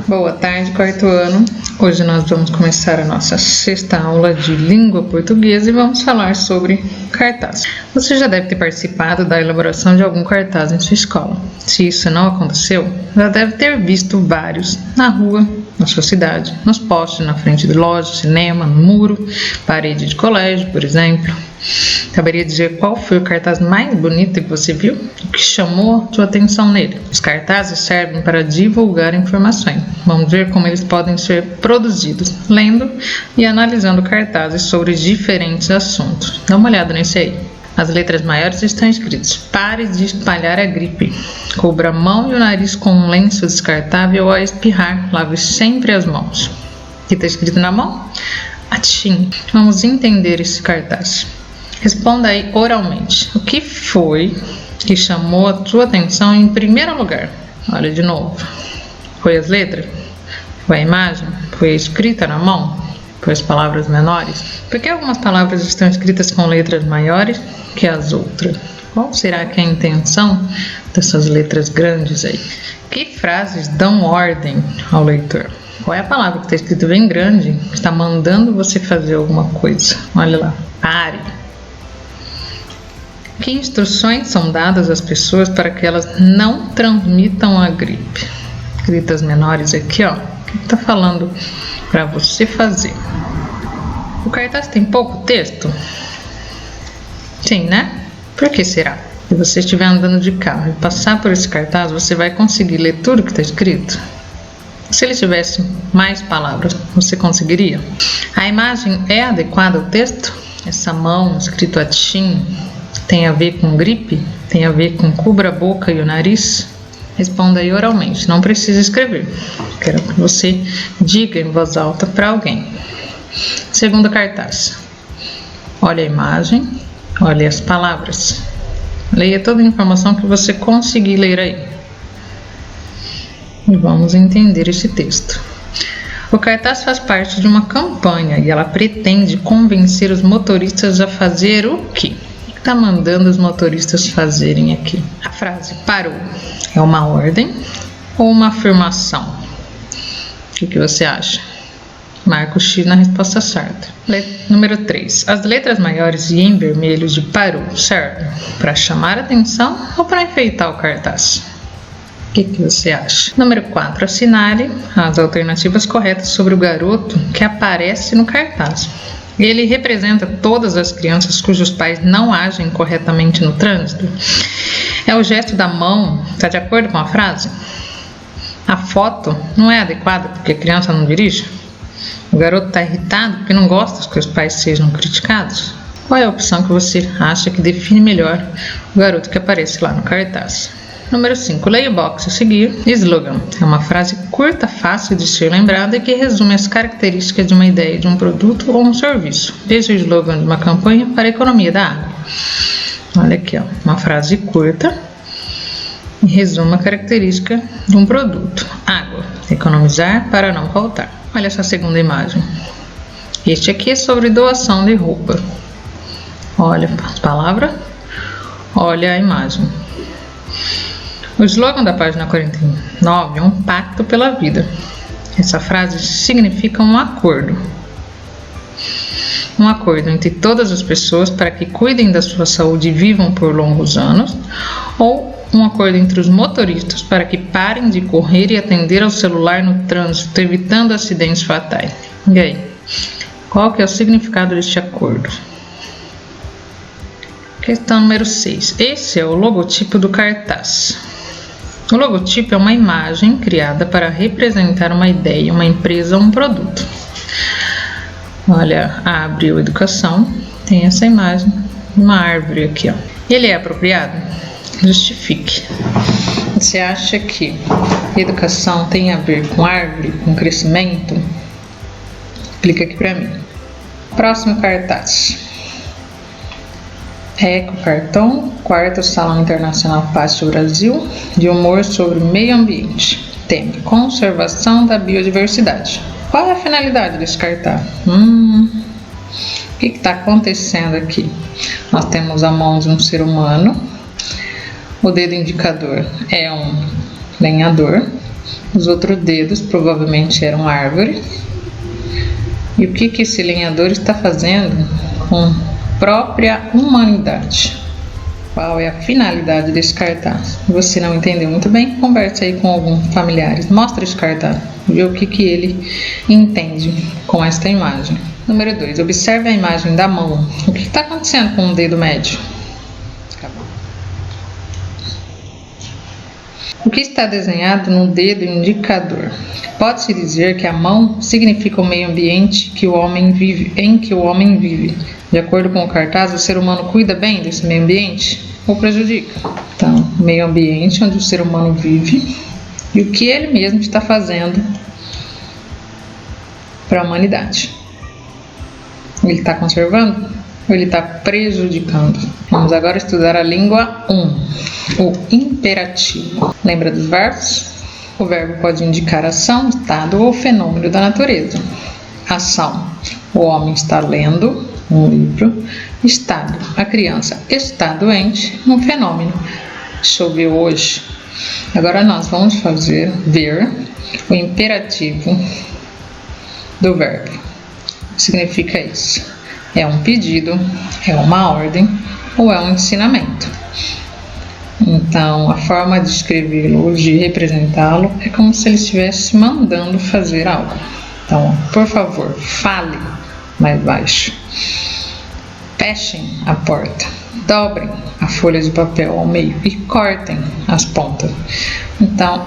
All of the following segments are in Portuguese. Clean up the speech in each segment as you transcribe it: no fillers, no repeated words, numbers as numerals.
Boa tarde, quarto ano. Hoje nós vamos começar a nossa sexta aula de língua portuguesa e vamos falar sobre cartaz. Você já deve ter participado da elaboração de algum cartaz em sua escola. Se isso não aconteceu, já deve ter visto vários na rua, na sua cidade, nos postes, na frente de loja, cinema, no muro, parede de colégio, por exemplo. Saberia dizer qual foi o cartaz mais bonito que você viu? O que chamou a sua atenção nele? Os cartazes servem para divulgar informações. Vamos ver como eles podem ser produzidos, lendo e analisando cartazes sobre diferentes assuntos. Dá uma olhada nesse aí. As letras maiores estão escritas: pare de espalhar a gripe. Cubra a mão e o nariz com um lenço descartável ao espirrar. Lave sempre as mãos. O que está escrito na mão? Atchim. Vamos entender esse cartaz. Responda aí oralmente. O que foi que chamou a sua atenção em primeiro lugar? Olha de novo. Foi as letras? Foi a imagem? Foi a escrita na mão? Foi as palavras menores? Por que algumas palavras estão escritas com letras maiores que as outras? Qual será que é a intenção dessas letras grandes aí? Que frases dão ordem ao leitor? Qual é a palavra que está escrita bem grande que está mandando você fazer alguma coisa? Olha lá. Pare. Que instruções são dadas às pessoas para que elas não transmitam a gripe? Escritas menores aqui, ó. O que está falando para você fazer? O cartaz tem pouco texto? Sim, né? Por que será? Se você estiver andando de carro e passar por esse cartaz, você vai conseguir ler tudo que está escrito? Se ele tivesse mais palavras, você conseguiria? A imagem é adequada ao texto? Essa mão escrito atchim tem a ver com gripe? Tem a ver com cubra a boca e o nariz? Responda aí oralmente, não precisa escrever. Quero que você diga em voz alta para alguém. Segundo cartaz. Olhe a imagem, olhe as palavras. Leia toda a informação que você conseguir ler aí. E vamos entender esse texto. O cartaz faz parte de uma campanha e ela pretende convencer os motoristas a fazer o quê? O que está mandando os motoristas fazerem aqui? A frase parou é uma ordem ou uma afirmação? O que você acha? Marca o X na resposta certa. Número 3. As letras maiores e em vermelho de parou servem para chamar a atenção ou para enfeitar o cartaz? O que você acha? Número 4. Assinale as alternativas corretas sobre o garoto que aparece no cartaz. Ele representa todas as crianças cujos pais não agem corretamente no trânsito? É o gesto da mão, está de acordo com a frase? A foto não é adequada porque a criança não dirige? O garoto está irritado porque não gosta que os pais sejam criticados? Qual é a opção que você acha que define melhor o garoto que aparece lá no cartaz? Número 5. Leia o box a seguir. Slogan é uma frase curta, fácil de ser lembrada e que resume as características de uma ideia de um produto ou um serviço. Veja o slogan de uma campanha para a economia da água. Olha aqui, ó, uma frase curta e resume a característica de um produto. Água, economizar para não faltar. Olha essa segunda imagem. Este aqui é sobre doação de roupa. Olha a palavra, olha a imagem. O slogan da página 49 é um pacto pela vida. Essa frase significa um acordo. Um acordo entre todas as pessoas para que cuidem da sua saúde e vivam por longos anos, ou um acordo entre os motoristas para que parem de correr e atender ao celular no trânsito, evitando acidentes fatais. E aí, qual que é o significado deste acordo? Questão número 6. Esse é o logotipo do cartaz. O logotipo é uma imagem criada para representar uma ideia, uma empresa ou um produto. Olha, a Abril Educação tem essa imagem, uma árvore aqui, ó. Ele é apropriado? Justifique. Você acha que educação tem a ver com árvore, com crescimento? Clica aqui para mim. Próximo cartaz. Eco Cartão, quarto Salão Internacional Pátio Brasil, de humor sobre meio ambiente. Tema: conservação da biodiversidade. Qual é a finalidade desse cartaz? O que está acontecendo aqui? Nós temos a mão de um ser humano. O dedo indicador é um lenhador Os outros dedos provavelmente eram árvore. E o que esse lenhador está fazendo com própria humanidade? Qual é a finalidade desse cartaz? Você não entendeu muito bem? Converse aí com alguns familiares. Mostra esse cartaz. Vê o que ele entende com esta imagem. Número 2. Observe a imagem da mão. O que está acontecendo com o dedo médio? O que está desenhado no dedo indicador? Pode-se dizer que a mão significa o meio ambiente em que o homem vive. De acordo com o cartaz, o ser humano cuida bem desse meio ambiente ou prejudica? Então, o meio ambiente onde o ser humano vive e o que ele mesmo está fazendo para a humanidade. Ele está conservando ou ele está prejudicando? Vamos agora estudar a língua 1, o imperativo. Lembra dos verbos? O verbo pode indicar ação, estado ou fenômeno da natureza. Ação: o homem está lendo um livro. Estado: a criança está doente. Um fenômeno: choveu hoje. Agora nós vamos ver o imperativo do verbo. O que significa isso? É um pedido, é uma ordem ou é um ensinamento. Então, a forma de escrevê-lo ou de representá-lo é como se ele estivesse mandando fazer algo. Então, por favor, fale mais baixo. Fechem a porta. Dobrem a folha de papel ao meio e cortem as pontas. Então,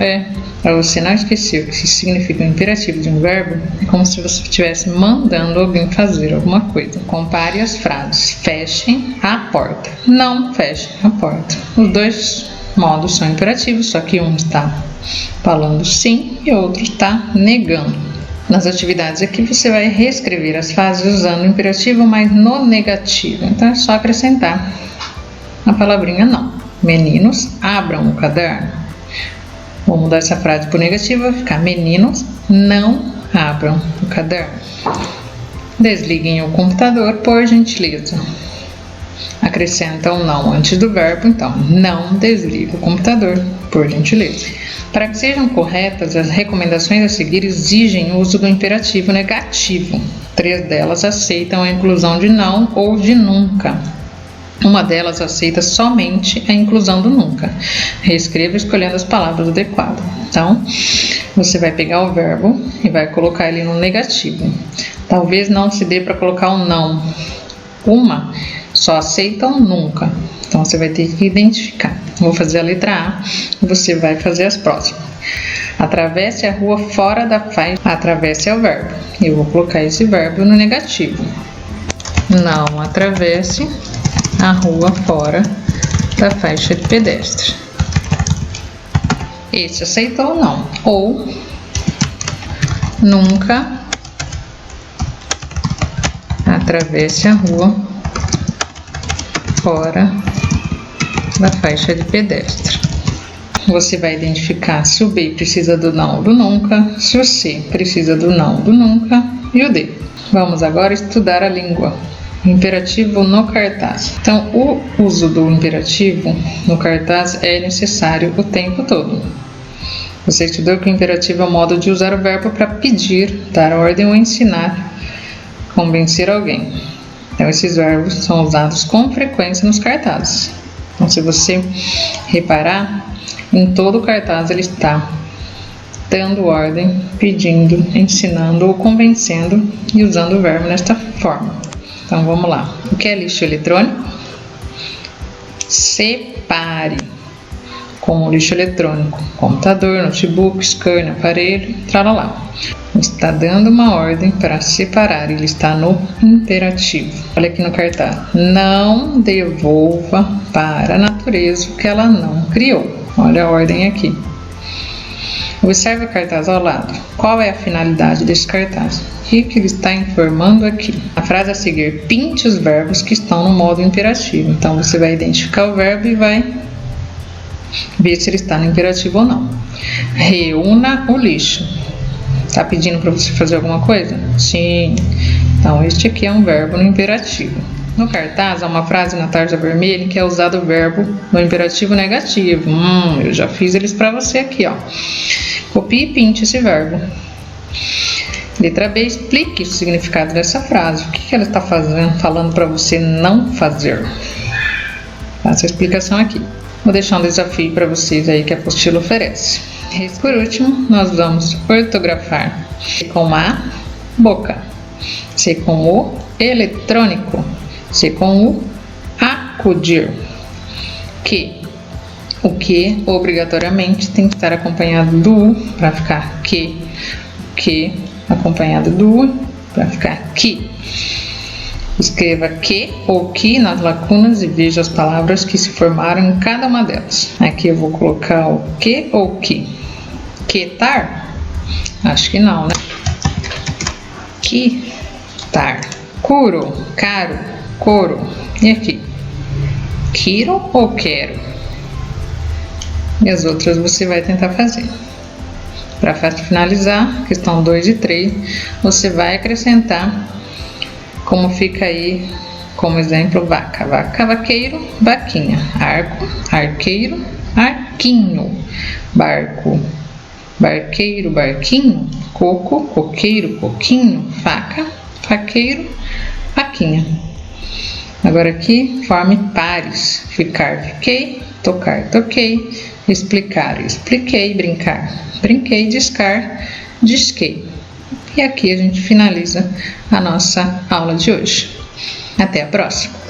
para você não esquecer o que significa o imperativo de um verbo, é como se você estivesse mandando alguém fazer alguma coisa. Compare as frases. Fechem a porta. Não fechem a porta. Os dois modos são imperativos, só que um está falando sim e o outro está negando. Nas atividades aqui você vai reescrever as frases usando o imperativo, mas no negativo. Então é só acrescentar a palavrinha não. Meninos, abram o caderno. Vou mudar essa frase para o negativo, vai ficar: meninos, não abram o caderno. Desliguem o computador, por gentileza. Acrescenta um não antes do verbo, então: não desligue o computador, por gentileza. Para que sejam corretas, as recomendações a seguir exigem o uso do imperativo negativo. 3 delas aceitam a inclusão de não ou de nunca. Uma delas aceita somente a inclusão do nunca. Reescreva escolhendo as palavras adequadas. Então, você vai pegar o verbo e vai colocar ele no negativo. Talvez não se dê para colocar um não. Uma só aceita um nunca. Então, você vai ter que identificar. Vou fazer a letra A e você vai fazer as próximas. Atravesse a rua fora da faixa. Atravesse é o verbo. Eu vou colocar esse verbo no negativo. Não atravesse a rua fora da faixa de pedestre. Esse aceitou não. Ou nunca atravesse a rua fora da faixa de pedestre. Você vai identificar se o B precisa do não ou do nunca, se o C precisa do não ou do nunca e o D. Vamos agora estudar a língua. Imperativo no cartaz. Então, o uso do imperativo no cartaz é necessário o tempo todo. Você estudou que o imperativo é o modo de usar o verbo para pedir, dar ordem ou ensinar, convencer alguém. Então, esses verbos são usados com frequência nos cartazes. Então, se você reparar, em todo o cartaz ele está dando ordem, pedindo, ensinando ou convencendo e usando o verbo nesta forma. Então, vamos lá. O que é lixo eletrônico? Separe. Como lixo eletrônico: computador, notebook, scanner, aparelho, tralalá. Está dando uma ordem para separar. Ele está no imperativo. Olha aqui no cartaz: não devolva para a natureza o que ela não criou. Olha a ordem aqui. Observe o cartaz ao lado. Qual é a finalidade desse cartaz? O que ele está informando aqui? A frase a seguir: pinte os verbos que estão no modo imperativo. Então, você vai identificar o verbo e vai ver se ele está no imperativo ou não. Reúna o lixo. Está pedindo para você fazer alguma coisa? Sim. Então, este aqui é um verbo no imperativo. No cartaz, há uma frase na tarja vermelha em que é usado o verbo no imperativo negativo. Eu já fiz eles para você aqui, ó. Copie e pinte esse verbo. Letra B, explique o significado dessa frase. O que ela está falando para você não fazer? Faça a explicação aqui. Vou deixar um desafio para vocês aí que a apostila oferece. Por último, nós vamos ortografar C com A, boca. C com O, eletrônico. C com U, acudir. Que. O que obrigatoriamente tem que estar acompanhado do U para ficar que. Que acompanhado do U para ficar que. Escreva que ou que nas lacunas e veja as palavras que se formaram em cada uma delas. Aqui eu vou colocar o que ou que. Quitar? Acho que não, né? Quitar. Curo, caro, coro. E aqui? Quiro ou quero? E as outras você vai tentar fazer. Para finalizar, questão 2 e 3, você vai acrescentar como fica aí, como exemplo, vaca. Vaca, vaqueiro, vaquinha. Arco, arqueiro, arquinho. Barco, barqueiro, barquinho. Coco, coqueiro, coquinho. Faca, faqueiro, faquinha. Agora aqui, forme pares. Ficar, fiquei. Tocar, toquei. Explicar, expliquei. Brincar, brinquei. Discar, disquei. E aqui a gente finaliza a nossa aula de hoje. Até a próxima!